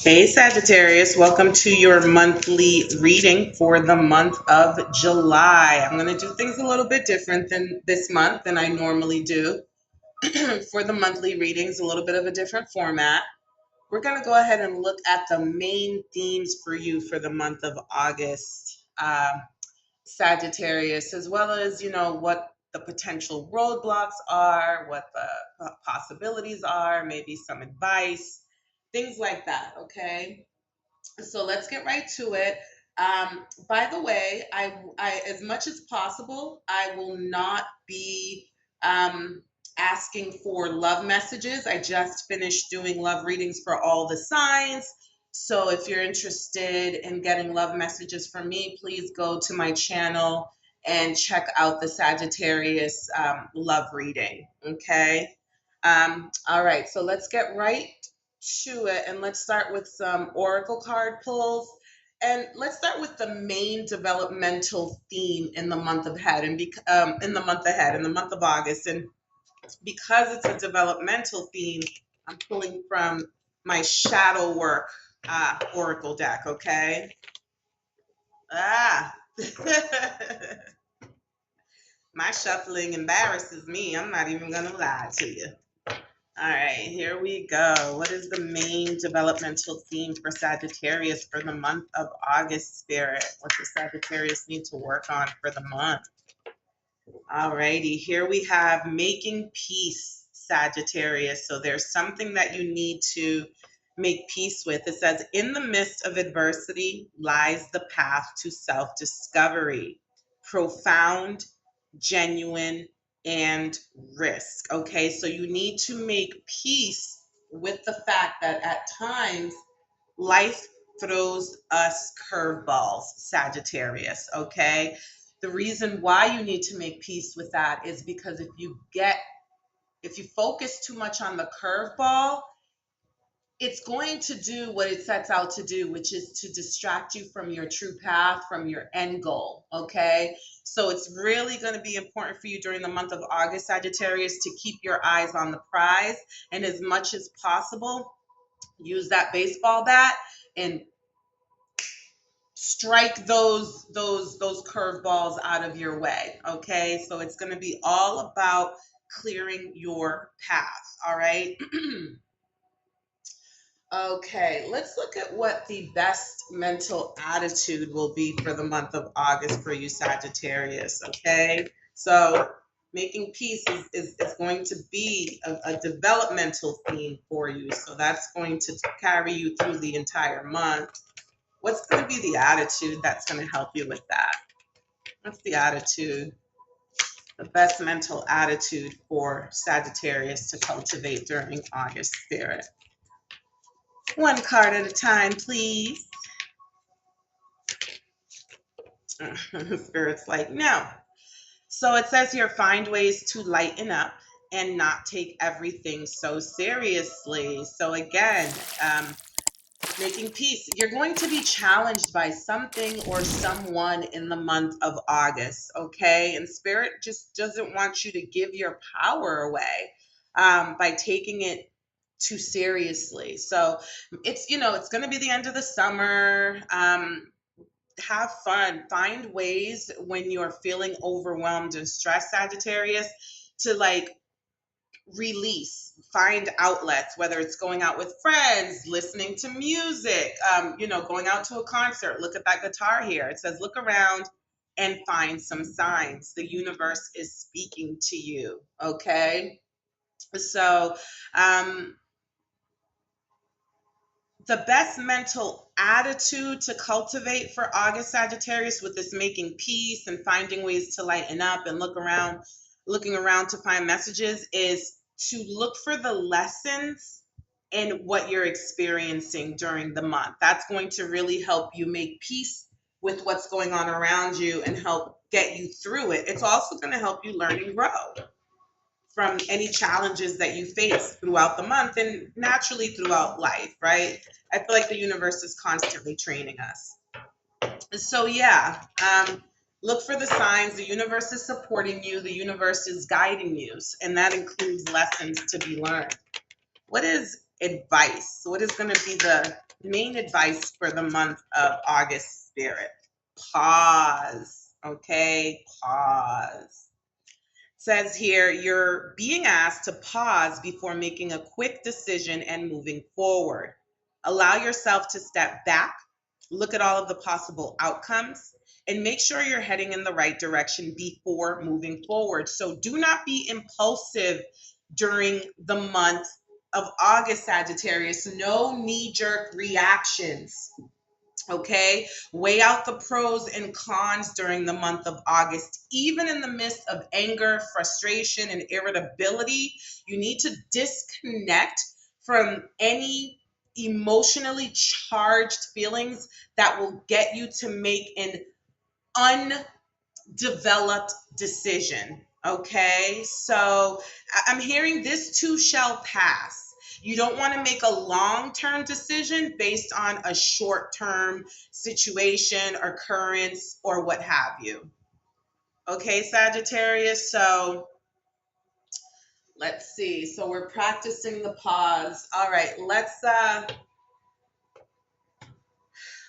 Hey Sagittarius, welcome to your monthly reading for the month of July. I'm going to do things a little bit different than this month than I normally do for the monthly readings, a little bit of a different format. We're going to go ahead and look at the main themes for you for the month of August, Sagittarius, as well as, what the potential roadblocks are, what the possibilities are, maybe some advice, things like that, okay? So let's get right to it. By the way, as much as possible, I will not be asking for love messages. I just finished doing love readings for all the signs. So if you're interested in getting love messages from me, please go to my channel and check out the Sagittarius love reading. Okay. All right. So let's get right to it, and let's start with some oracle card pulls, and let's start with the main developmental theme in the month ahead, and in the month of August. And because it's a developmental theme, I'm pulling from my shadow work oracle deck. Okay. ah My shuffling embarrasses me, I'm not even gonna lie to you. All right, here we go. What is the main developmental theme for Sagittarius for the month of August, Spirit? What does Sagittarius need to work on for the month? All righty, here we have making peace, Sagittarius. So there's something that you need to make peace with. It says, in the midst of adversity lies the path to self discovery, profound, genuine, and risk. Okay, so you need to make peace with the fact that at times life throws us curveballs, Sagittarius. Okay, the reason why you need to make peace with that is because if you focus too much on the curveball, it's going to do what it sets out to do, which is to distract you from your true path, from your end goal. Okay. So it's really going to be important for you during the month of August, Sagittarius, to keep your eyes on the prize, and as much as possible, use that baseball bat and strike those curveballs out of your way. Okay. So it's going to be all about clearing your path. All right. Okay, let's look at what the best mental attitude will be for the month of August for you, Sagittarius. Okay, so making peace is going to be a developmental theme for you. So that's going to carry you through the entire month. What's going to be the attitude that's going to help you with that? What's the attitude, the best mental attitude for Sagittarius to cultivate during August, Spirit? One card at a time, please. Spirit's like, no. So it says here, find ways to lighten up and not take everything so seriously. So again, making peace. You're going to be challenged by something or someone in the month of August, okay? And Spirit just doesn't want you to give your power away by taking it too seriously. So it's going to be the end of the summer. Have fun. Find ways when you're feeling overwhelmed and stressed, Sagittarius, to like release, find outlets, whether it's going out with friends, listening to music, going out to a concert. Look at that guitar here. It says, look around and find some signs. The universe is speaking to you. Okay. So, the best mental attitude to cultivate for August, Sagittarius, with this making peace and finding ways to lighten up and looking around to find messages, is to look for the lessons in what you're experiencing during the month. That's going to really help you make peace with what's going on around you and help get you through it. It's also going to help you learn and grow from any challenges that you face throughout the month and naturally throughout life, right? I feel like the universe is constantly training us. So, yeah, look for the signs. The universe is supporting you, the universe is guiding you, and that includes lessons to be learned. What is advice? What is going to be the main advice for the month of August, Spirit? Pause. Okay, pause. Says here, you're being asked to pause before making a quick decision and moving forward. Allow yourself to step back, look at all of the possible outcomes, and make sure you're heading in the right direction before moving forward. So do not be impulsive during the month of August, Sagittarius. No knee-jerk reactions. Okay, weigh out the pros and cons during the month of August. Even in the midst of anger, frustration, and irritability, you need to disconnect from any emotionally charged feelings that will get you to make an undeveloped decision. Okay, so I'm hearing this too shall pass. You don't want to make a long-term decision based on a short-term situation, occurrence, or what have you. Okay, Sagittarius. So let's see. So we're practicing the pause. All right,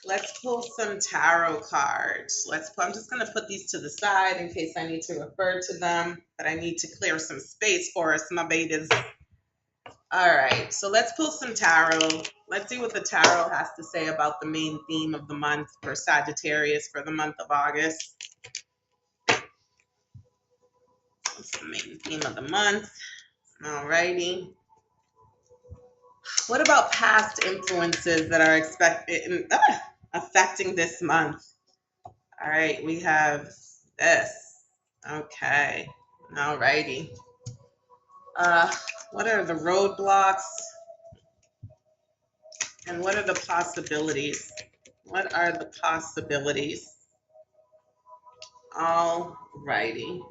let's pull some tarot cards. I'm just going to put these to the side in case I need to refer to them, but I need to clear some space for us, my babies. All right, so let's pull some tarot. Let's see what the tarot has to say about the main theme of the month for Sagittarius for the month of August. What's the main theme of the month? All righty. What about past influences that are affecting this month? All right, we have this. Okay, all righty. What are the roadblocks and what are the possibilities? What are the possibilities? All righty.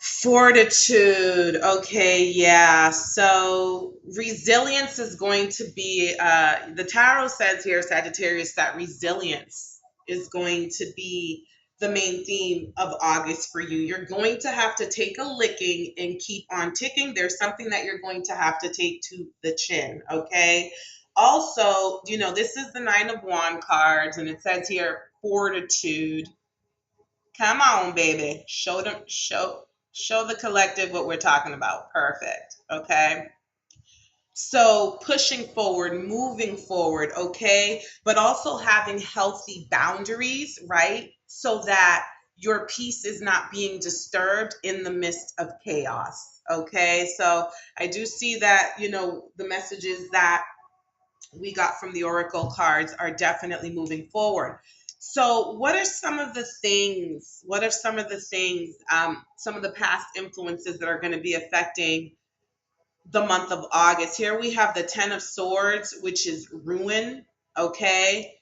Fortitude. Okay, yeah. So resilience is going to be, the tarot says here, Sagittarius, that resilience is going to be the main theme of August for you. You're going to have to take a licking and keep on ticking. There's something that you're going to have to take to the chin, okay? Also, this is the Nine of Wands cards, and it says here, fortitude. Come on, baby. Show the collective what we're talking about. Perfect. Okay. So pushing forward, moving forward, okay, but also having healthy boundaries, right? So that your peace is not being disturbed in the midst of chaos. Okay. So I do see that, the messages that we got from the oracle cards are definitely moving forward. So what are some of the things, some of the past influences that are going to be affecting the month of August? Here we have the Ten of Swords, which is ruin, okay,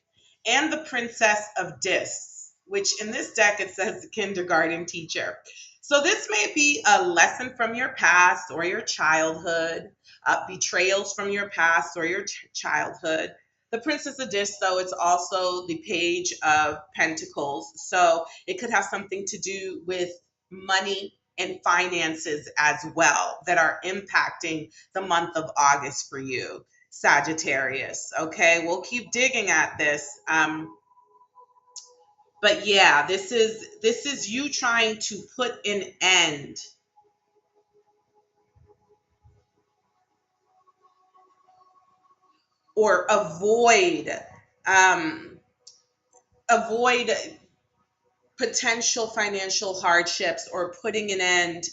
and the Princess of Discs, which in this deck it says kindergarten teacher. So this may be a lesson from your past or your childhood, betrayals from your past or your childhood. The Princess of Discs, though, it's also the Page of Pentacles. So it could have something to do with money and finances as well that are impacting the month of August for you, Sagittarius. Okay, we'll keep digging at this. But yeah, this is you trying to put an end or um, avoid potential financial hardships or putting an end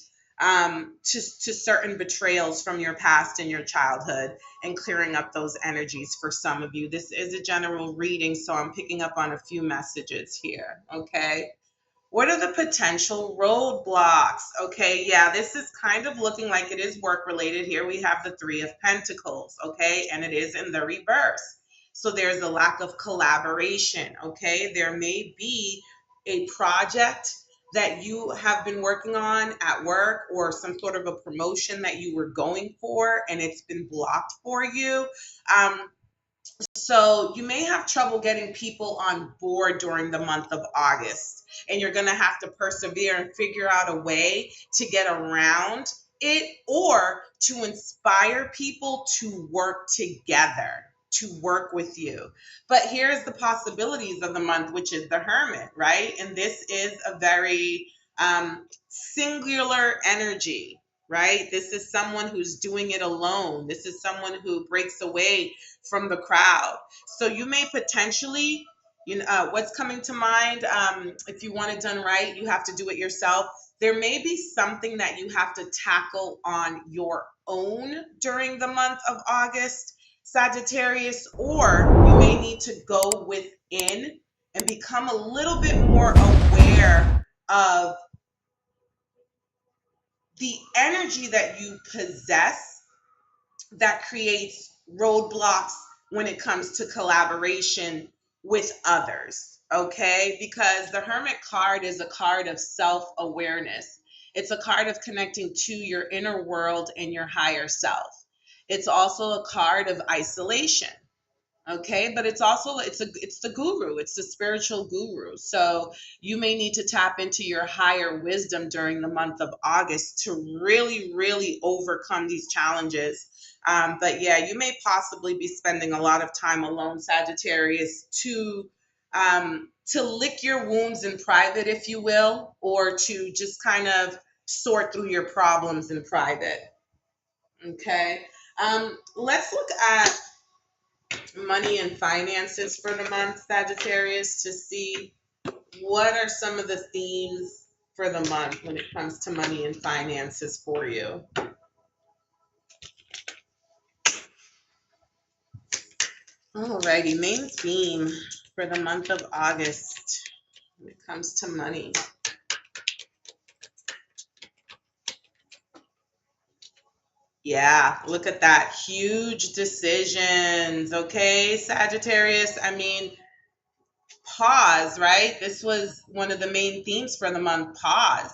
to certain betrayals from your past and your childhood and clearing up those energies for some of you. This is a general reading, so I'm picking up on a few messages here, okay? What are the potential roadblocks? Okay, yeah, this is kind of looking like it is work related. Here we have the Three of Pentacles, okay, and it is in the reverse. So there's a lack of collaboration, okay? There may be a project that you have been working on at work or some sort of a promotion that you were going for and it's been blocked for you. So you may have trouble getting people on board during the month of August, and you're going to have to persevere and figure out a way to get around it, or to inspire people to work together, to work with you. But here's the possibilities of the month, which is the Hermit, right? And this is a very singular energy, right? This is someone who's doing it alone. This is someone who breaks away from the crowd. So you may potentially, what's coming to mind, if you want it done right, you have to do it yourself. There may be something that you have to tackle on your own during the month of August, Sagittarius, or you may need to go within and become a little bit more aware of the energy that you possess that creates roadblocks when it comes to collaboration with others. Okay, because the Hermit card is a card of self-awareness. It's a card of connecting to your inner world and your higher self. It's also a card of isolation. Okay, but it's the guru, it's the spiritual guru. So you may need to tap into your higher wisdom during the month of August to really, really overcome these challenges. But yeah, you may possibly be spending a lot of time alone, Sagittarius, to lick your wounds in private, if you will, or to just kind of sort through your problems in private. Okay. Let's look at money and finances for the month, Sagittarius, to see what are some of the themes for the month when it comes to money and finances for you. Alrighty, main theme for the month of August when it comes to money. Yeah, look at that. Huge decisions. Okay, Sagittarius. I mean, pause, right? This was one of the main themes for the month. Pause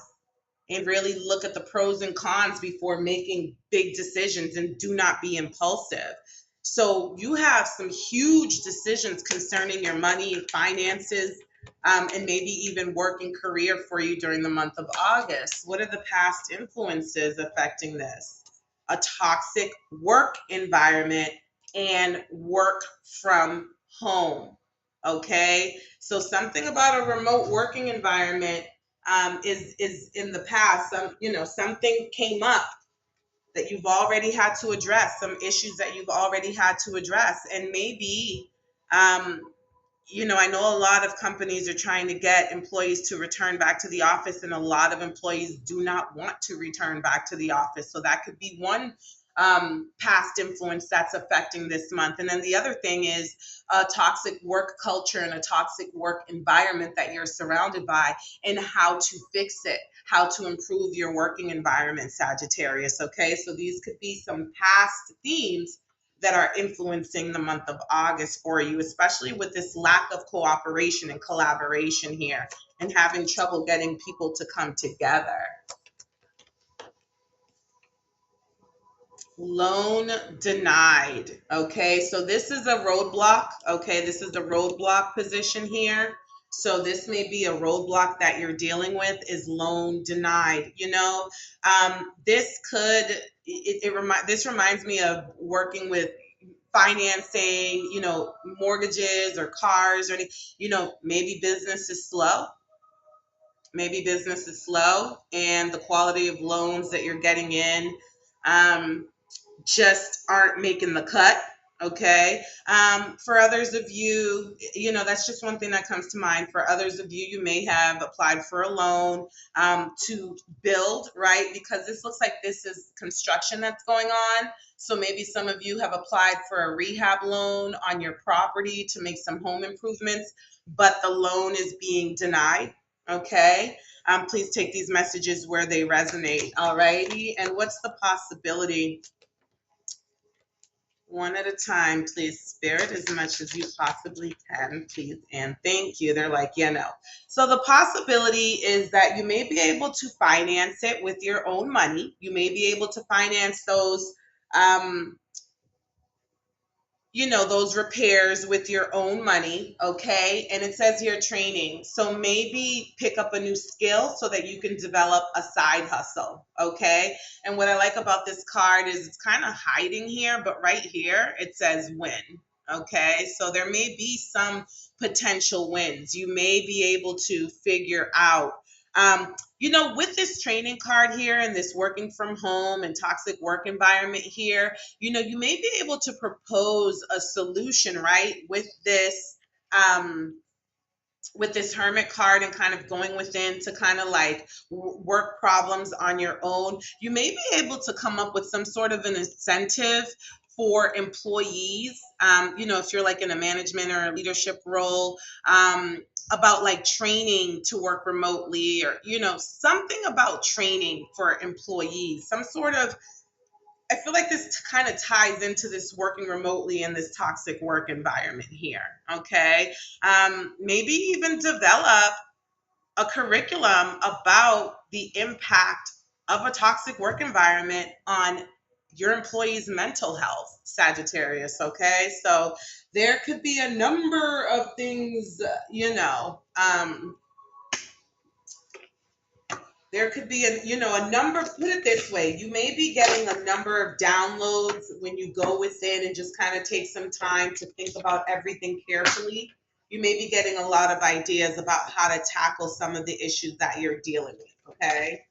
and really look at the pros and cons before making big decisions, and do not be impulsive. So you have some huge decisions concerning your money, finances, and maybe even work and career for you during the month of August. What are the past influences affecting this? A toxic work environment and work from home. Okay, so something about a remote working environment is in the past. Something came up that you've already had to address, some issues that you've already had to address, and maybe um, I know a lot of companies are trying to get employees to return back to the office, and a lot of employees do not want to return back to the office. So that could be one past influence that's affecting this month. And then the other thing is a toxic work culture and a toxic work environment that you're surrounded by, and how to fix it, how to improve your working environment, Sagittarius. Okay, so these could be some past themes that are influencing the month of August for you, especially with this lack of cooperation and collaboration here and having trouble getting people to come together. Loan denied. Okay, so this is a roadblock. Okay, this is the roadblock position here. So this may be a roadblock that you're dealing with, is loan denied. This could this reminds me of working with financing, mortgages or cars, or maybe business is slow. Maybe business is slow, and the quality of loans that you're getting in um, just aren't making the cut. Okay. For others of you, that's just one thing that comes to mind. For others of you, you may have applied for a loan to build, right? Because this looks like this is construction that's going on. So maybe some of you have applied for a rehab loan on your property to make some home improvements, but the loan is being denied. Okay. Please take these messages where they resonate. All righty. And what's the possibility? One at a time, please. Spirit, as much as you possibly can, please. And thank you. They're like, yeah, no. So the possibility is that you may be able to finance it with your own money. You may be able to finance those, those repairs with your own money, okay? And it says here training. So maybe pick up a new skill so that you can develop a side hustle, okay? And what I like about this card is it's kind of hiding here, but right here it says win, okay? So there may be some potential wins. You may be able to figure out with this training card here and this working from home and toxic work environment here, you may be able to propose a solution, right? With this hermit card and kind of going within to kind of like work problems on your own, you may be able to come up with some sort of an incentive for employees, if you're like in a management or a leadership role, about like training to work remotely, or something about training for employees, some sort of. I feel like this kind of ties into this working remotely in this toxic work environment here, okay? Maybe even develop a curriculum about the impact of a toxic work environment on your employees' mental health, Sagittarius, okay? So there could be a number of things, there could be a number, put it this way, you may be getting a number of downloads when you go within and just kind of take some time to think about everything carefully. You may be getting a lot of ideas about how to tackle some of the issues that you're dealing with, okay?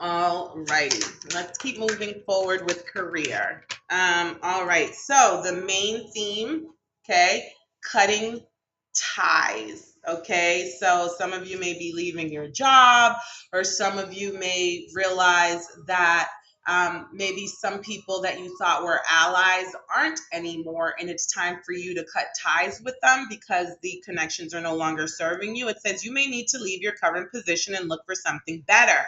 All righty, let's keep moving forward with career. All right, so the main theme, okay, cutting ties. Okay, so some of you may be leaving your job, or some of you may realize that maybe some people that you thought were allies aren't anymore, and it's time for you to cut ties with them because the connections are no longer serving you. It says you may need to leave your current position and look for something better.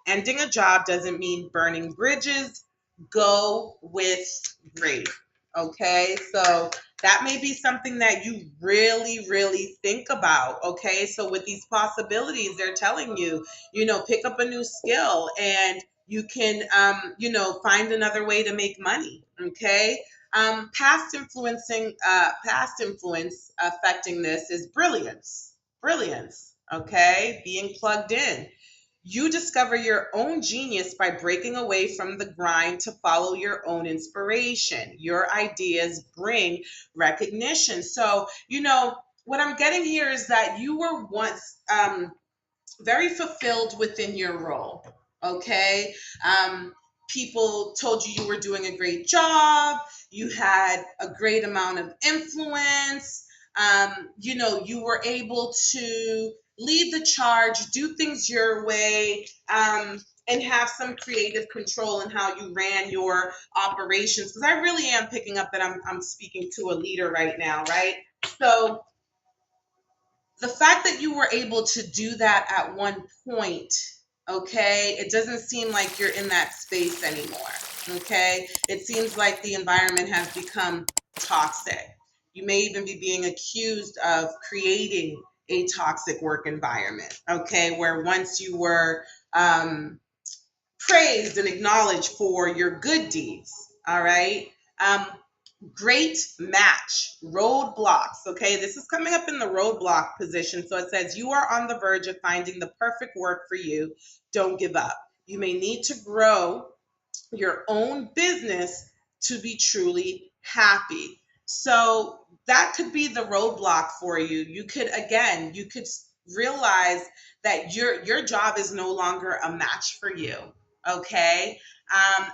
Ending a job doesn't mean burning bridges. Go with grace. Okay, so that may be something that you really, really think about. Okay, so with these possibilities, they're telling you, pick up a new skill and you can, find another way to make money. Okay, past influence affecting this is brilliance. Brilliance. Okay, being plugged in. You discover your own genius by breaking away from the grind to follow your own inspiration. Your ideas bring recognition. So, what I'm getting here is that you were once very fulfilled within your role. Okay. People told you were doing a great job. You had a great amount of influence. You were able to lead the charge, do things your way, and have some creative control in how you ran your operations. Because I really am picking up that I'm speaking to a leader right now, right? So the fact that you were able to do that at one point, okay, it doesn't seem like you're in that space anymore, okay? It seems like the environment has become toxic. You may even be being accused of creating a toxic work environment, okay, where once you were praised and acknowledged for your good deeds, all right? Great match. Roadblocks. Okay, this is coming up in the roadblock position. So it says you are on the verge of finding the perfect work for you. Don't give up. You may need to grow your own business to be truly happy. So that could be the roadblock for you. You could realize that your job is no longer a match for you. Okay.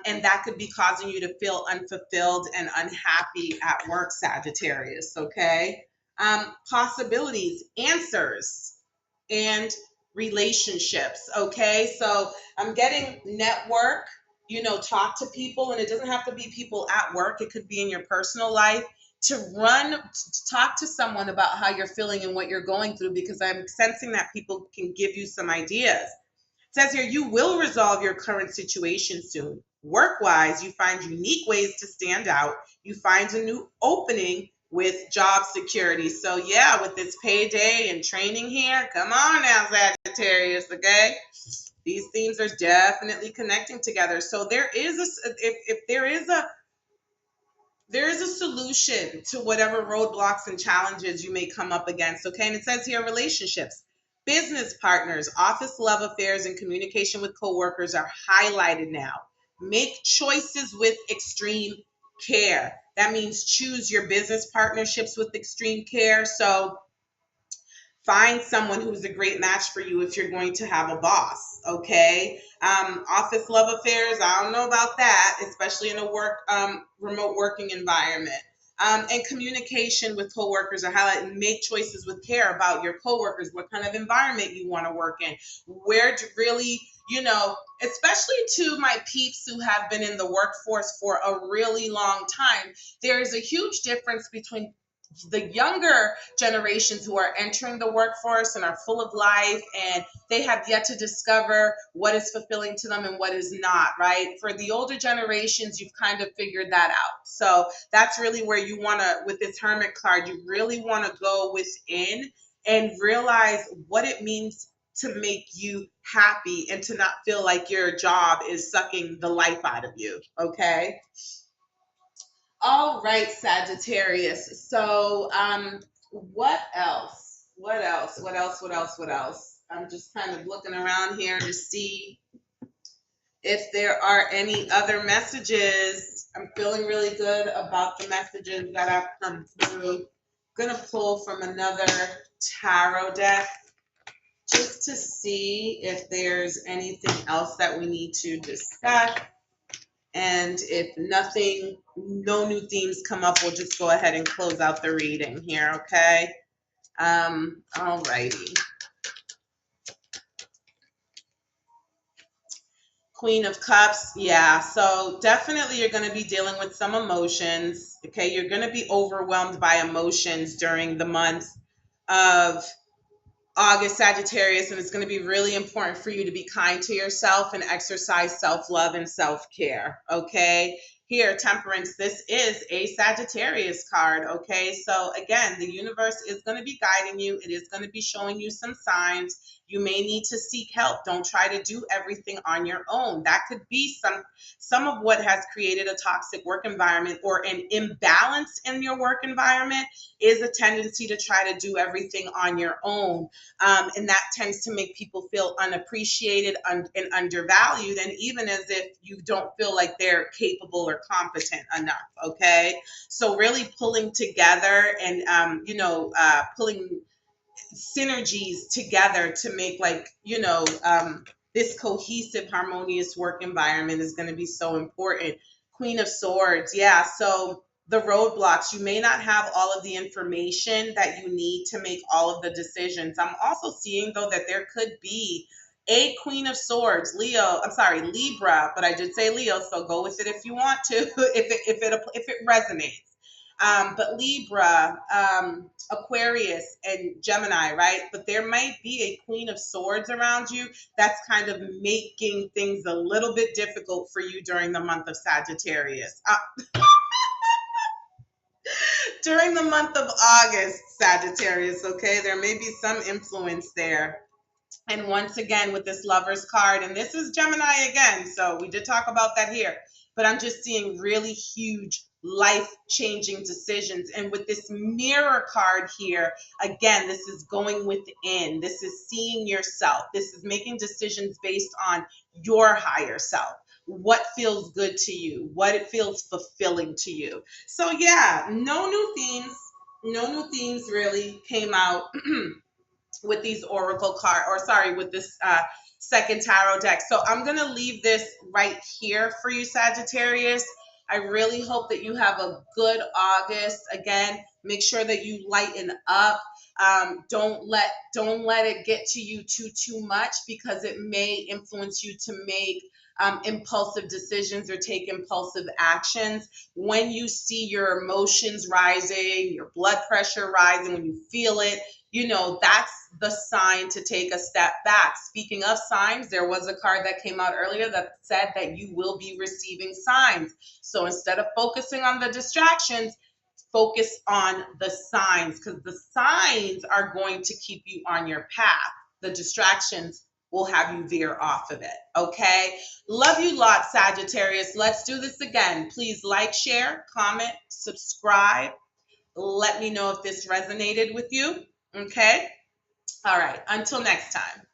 And that could be causing you to feel unfulfilled and unhappy at work, Sagittarius. Okay. Possibilities, answers, and relationships. Okay. So I'm getting network, talk to people, and it doesn't have to be people at work. It could be in your personal life, to talk to someone about how you're feeling and what you're going through, because I'm sensing that people can give you some ideas. It says here, you will resolve your current situation soon. Work-wise, you find unique ways to stand out. You find a new opening with job security. So yeah, with this payday and training here, come on now, Sagittarius, okay? These themes are definitely connecting together. So there is if there is there is a solution to whatever roadblocks and challenges you may come up against. Okay. And it says here relationships, business partners, office love affairs, and communication with coworkers are highlighted now. Make choices with extreme care. That means choose your business partnerships with extreme care. So find someone who's a great match for you if you're going to have a boss. Okay. Office love affairs, I don't know about that, especially in a remote working environment. And communication with coworkers are highlighted. Make choices with care about your coworkers, what kind of environment you want to work in, where to really, especially to my peeps who have been in the workforce for a really long time, there's a huge difference between the younger generations who are entering the workforce and are full of life, and they have yet to discover what is fulfilling to them and what is not, right? For the older generations, you've kind of figured that out. So that's really where you want to, with this Hermit card, you really want to go within and realize what it means to make you happy and to not feel like your job is sucking the life out of you. Okay. All right, Sagittarius. So, what else? What else? What else? What else? What else? I'm just kind of looking around here to see if there are any other messages. I'm feeling really good about the messages that have come through. Gonna pull from another tarot deck just to see if there's anything else that we need to discuss. And if nothing, no new themes come up, we'll just go ahead and close out the reading here, okay? Alrighty. Queen of Cups, yeah. So definitely you're going to be dealing with some emotions, okay? You're going to be overwhelmed by emotions during the month of August, Sagittarius, and it's going to be really important for you to be kind to yourself and exercise self-love and self-care, okay? Here, Temperance, this is a Sagittarius card, okay? So again, the universe is going to be guiding you. It is going to be showing you some signs. You may need to seek help. Don't try to do everything on your own. That could be some of what has created a toxic work environment or an imbalance in your work environment is a tendency to try to do everything on your own. And that tends to make people feel unappreciated and undervalued, and even as if you don't feel like they're capable or competent enough. Okay, so really pulling together and pulling synergies together to make this cohesive, harmonious work environment is going to be so important. Queen of Swords, yeah. So the roadblocks, you may not have all of the information that you need to make all of the decisions. I'm also seeing though that there could be a Queen of Swords, Leo. I'm sorry, Libra, but I did say Leo, so go with it if you want to, if it resonates. But Libra, Aquarius, and Gemini, right? But there might be a Queen of Swords around you that's kind of making things a little bit difficult for you during the month of Sagittarius. During the month of August, Sagittarius, okay? There may be some influence there. And once again, with this Lovers card, and this is Gemini again, so we did talk about that here, but I'm just seeing really huge life-changing decisions. And with this Mirror card here, again, this is going within. This is seeing yourself. This is making decisions based on your higher self. What feels good to you? What it feels fulfilling to you? So yeah, no new themes. No new themes really came out with these oracle card, or sorry, with this second tarot deck. So I'm going to leave this right here for you, Sagittarius. I really hope that you have a good August. Again, make sure that you lighten up. Don't let it get to you too much, because it may influence you to make impulsive decisions or take impulsive actions. When you see your emotions rising, your blood pressure rising, when you feel it, that's the sign to take a step back. Speaking of signs, there was a card that came out earlier that said that you will be receiving signs. So instead of focusing on the distractions, focus on the signs, because the signs are going to keep you on your path. The distractions will have you veer off of it. Okay. Love you lot, Sagittarius. Let's do this again. Please like, share, comment, subscribe. Let me know if this resonated with you. Okay. All right. Until next time.